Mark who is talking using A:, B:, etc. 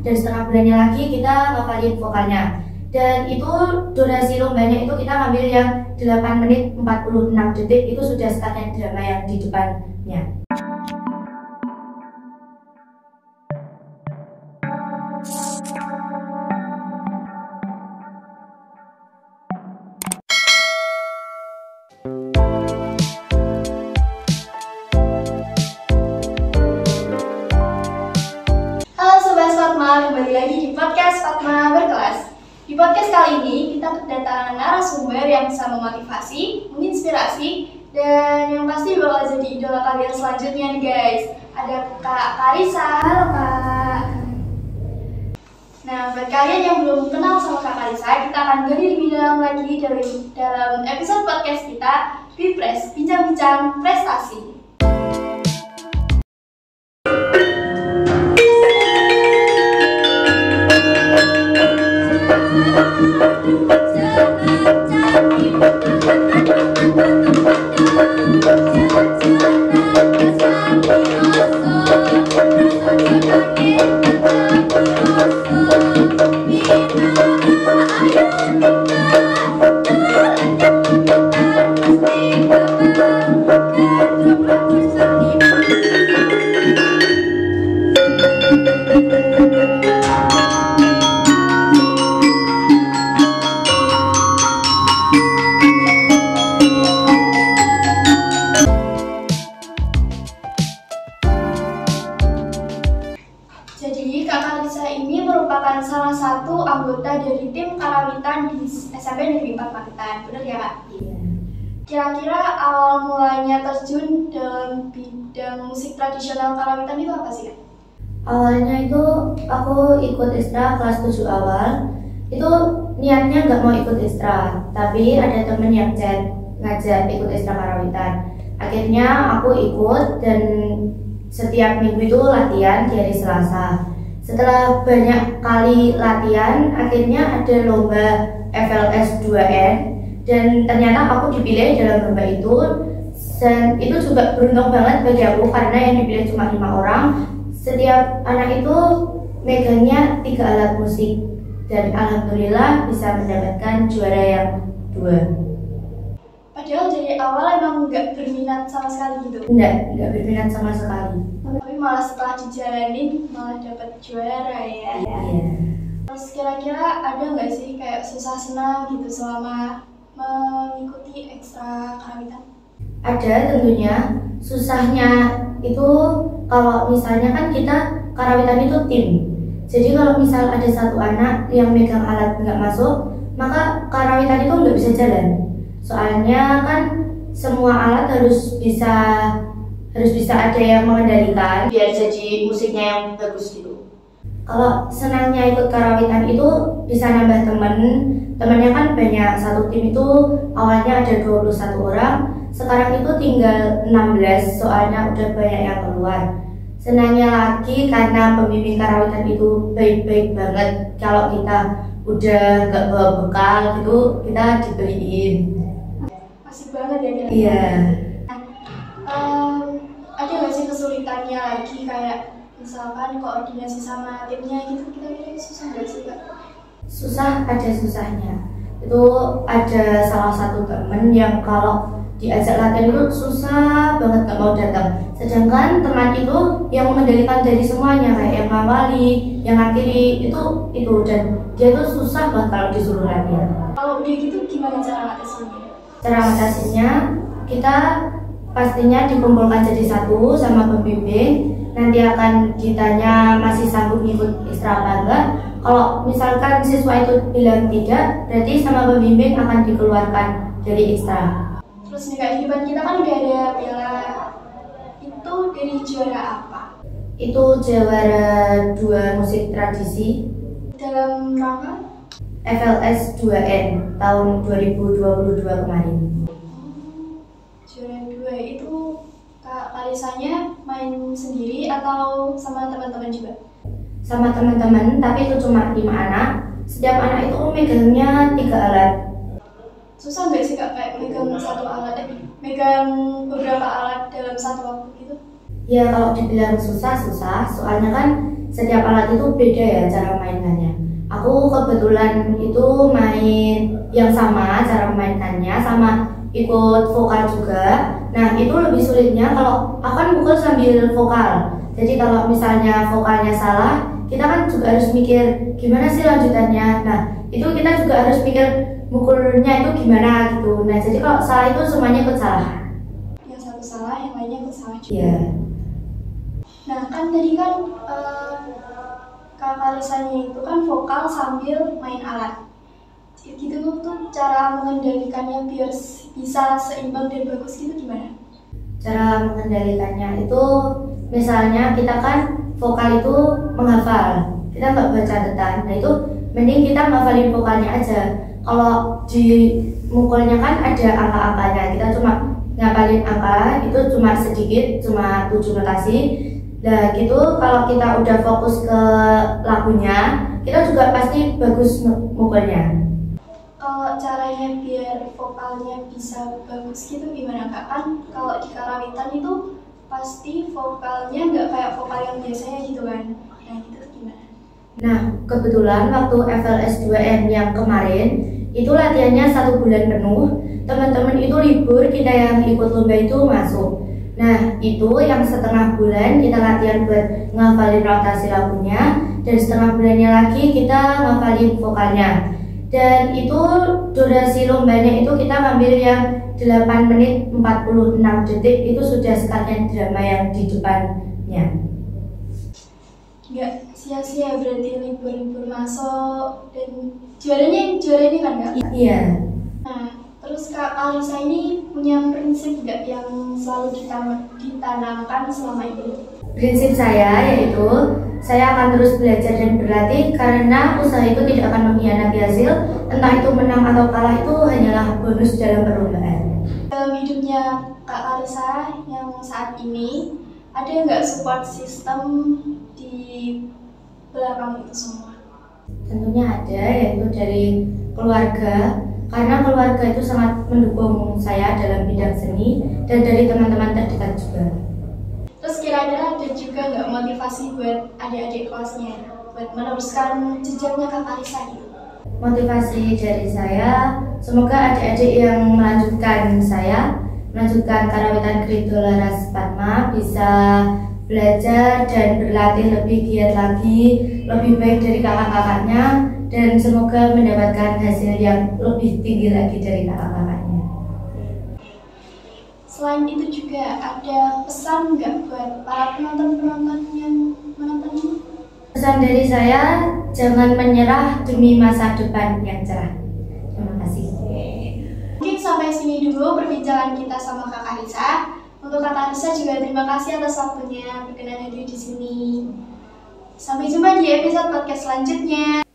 A: dan setengah bulannya lagi kita ngafalin vokalnya. Dan itu durasi lombanya itu kita ngambil yang 8 menit 46 detik, itu sudah startnya drama yang di depannya.
B: Halo Sobat Fatma, kembali lagi di podcast Fatma Berkelas. Di podcast kali ini kita kedatangan narasumber yang bisa memotivasi, menginspirasi, dan yang pasti bakal jadi idola kalian selanjutnya nih guys. Ada Kak Karissa. Halo Kak. Nah, buat kalian yang belum kenal sama Kak Karissa, kita akan gali lebih dalam lagi dalam episode podcast kita, Bipres, Bincang-Bincang Prestasi. Jadi Kak Karissa ini merupakan salah satu anggota dari tim karawitan di SMP Negeri 4 Magetan, benar ya Kak?
A: Iya.
B: Kira-kira awal mulanya terjun dalam bidang musik tradisional karawitan itu apa sih Kak?
A: Awalnya itu aku ikut Istra kelas 7 awal. Itu niatnya nggak mau ikut Istra, tapi ada temen yang ngajak ikut Istra karawitan. Akhirnya aku ikut dan setiap minggu itu latihan di hari Selasa. Setelah banyak kali latihan, akhirnya ada lomba FLS 2N dan ternyata aku dipilih dalam lomba itu. Dan itu juga beruntung banget bagi aku karena yang dipilih cuma 5 orang. Setiap anak itu megangnya 3 alat musik dan alhamdulillah bisa mendapatkan juara yang 2.
B: Padahal dari awal emang nggak berminat sama sekali gitu?
A: Enggak berminat sama sekali.
B: Tapi malah setelah dijalanin malah dapat juara ya?
A: Iya.
B: Terus kira-kira ada nggak sih kayak susah senang gitu selama mengikuti ekstra karawitan?
A: Ada tentunya. Susahnya itu kalau misalnya kan kita karawitan itu tim. Jadi kalau misal ada satu anak yang megang alat nggak masuk, maka karawitan itu nggak bisa jalan. Soalnya kan semua alat harus bisa ada yang mengendalikan biar jadi musiknya yang bagus gitu. Kalau senangnya ikut karawitan itu bisa nambah temennya kan banyak. Satu tim itu awalnya ada 21 orang, sekarang itu tinggal 16 soalnya udah banyak yang keluar. Senangnya lagi karena pembimbing karawitan itu baik-baik banget. Kalau kita udah nggak bawa bekal gitu, kita dibeliin.
B: Asik banget ya kira-kira.
A: Iya.
B: Ada nggak sih kesulitannya lagi kayak misalkan koordinasi sama timnya gitu, kira-kira susah nggak sih Kak?
A: Susah, ada susahnya. Itu ada salah satu temen yang kalau diajak latihan itu susah banget gak mau datang. Sedangkan teman itu yang mengendalikan dari semuanya, kayak yang ngawali, yang ngakhiri itu dan dia tuh susah banget kalau disuruh latihan.
B: Kalau udah gitu gimana cara ngatasinnya?
A: Cara mengatasinya, kita pastinya dikumpulkan jadi satu sama pembimbing. Nanti akan ditanya masih sanggup ngikut Istra apa enggak. Kalau misalkan siswa itu bilang tidak, berarti sama pembimbing akan dikeluarkan dari Istra.
B: Terus nih Kak, di depan kita kan udah ada piala. Itu dari juara apa?
A: Itu juara 2 musik tradisi
B: Dalam rangka?
A: FLS 2N tahun 2022 kemarin.
B: Juara 2 itu Kak Karissanya main sendiri atau sama teman-teman juga?
A: Sama teman-teman, tapi itu cuma 5 anak. Setiap anak itu megangnya 3 alat.
B: Susah nggak sih Kak kayak megang satu alat, megang beberapa alat dalam satu waktu gitu?
A: Ya kalau dibilang susah, soalnya kan setiap alat itu beda ya cara mainannya. Aku kebetulan itu main yang sama cara memainkannya, sama ikut vokal juga. Nah itu lebih sulitnya kalau aku kan mukul sambil vokal. Jadi kalau misalnya vokalnya salah, kita kan juga harus mikir gimana sih lanjutannya. Nah itu kita juga harus mikir mukulnya itu gimana gitu. Nah jadi kalau salah itu semuanya ikut salah.
B: Yang satu salah, yang lainnya ikut salah juga.
A: Iya.
B: Nah kan tadi kan Kak Karisanya itu kan vokal sambil main alat. Gitu tuh cara mengendalikannya biar bisa seimbang dan bagus gitu gimana?
A: Cara mengendalikannya itu misalnya kita kan vokal itu menghafal, kita nggak baca detan. Nah itu mending kita ngafalin vokalnya aja. Kalau di mukulnya kan ada angka-angkanya, kita cuma ngapalin angka itu cuma sedikit, cuma 7 notasi. Nah gitu kalau kita udah fokus ke lagunya, kita juga pasti bagus mukulnya.
B: Kalau caranya biar vokalnya bisa bagus gitu gimana Kak? Kan kalau di karawitan itu pasti vokalnya nggak kayak vokal yang biasanya gitu kan? Nah gitu gimana?
A: Nah kebetulan waktu FLS 2N yang kemarin itu latihannya 1 bulan penuh. Teman-teman itu libur, kita yang ikut lomba itu masuk. Nah itu yang setengah bulan kita latihan buat ngafalin rotasi lagunya, dan setengah bulannya lagi kita ngafalin vokalnya. Dan itu durasi lombanya itu kita ngambil yang 8 menit 46 detik, itu sudah sekalian drama yang di depannya.
B: Nggak sia-sia berarti libur-libur masuk, dan juara ini kan Kak?
A: Iya.
B: Nah terus Kak Alisa ini punya prinsip nggak yang selalu ditanamkan selama ini?
A: Prinsip saya yaitu saya akan terus belajar dan berlatih, karena usaha itu tidak akan mengkhianati hasil. Entah itu menang atau kalah, itu hanyalah bonus dalam perlombaan.
B: Dalam hidupnya Kak Alisa yang saat ini, ada nggak support system di belakang itu semua?
A: Tentunya ada, yaitu dari keluarga, karena keluarga itu sangat mendukung saya dalam bidang seni, dan dari teman-teman terdekat juga.
B: Terus kira-kira ada juga nggak motivasi buat adik-adik kelasnya buat meneruskan jejaknya Kak Alisa gitu?
A: Motivasi dari saya, semoga adik-adik yang melanjutkan karawitan Kripto Laras Padma bisa belajar dan berlatih lebih giat lagi, lebih baik dari kakak-kakaknya, dan semoga mendapatkan hasil yang lebih tinggi lagi dari kakak-kakaknya.
B: Selain itu juga ada pesan nggak buat para penonton-penonton yang menonton ini?
A: Pesan dari saya, jangan menyerah demi masa depan yang cerah. Terima kasih.
B: Mungkin sampai sini dulu perbincangan kita sama Kak Alisa. Untuk Kak Alisa juga terima kasih atas waktunya berkenan hadir di sini. Sampai jumpa di episode podcast selanjutnya.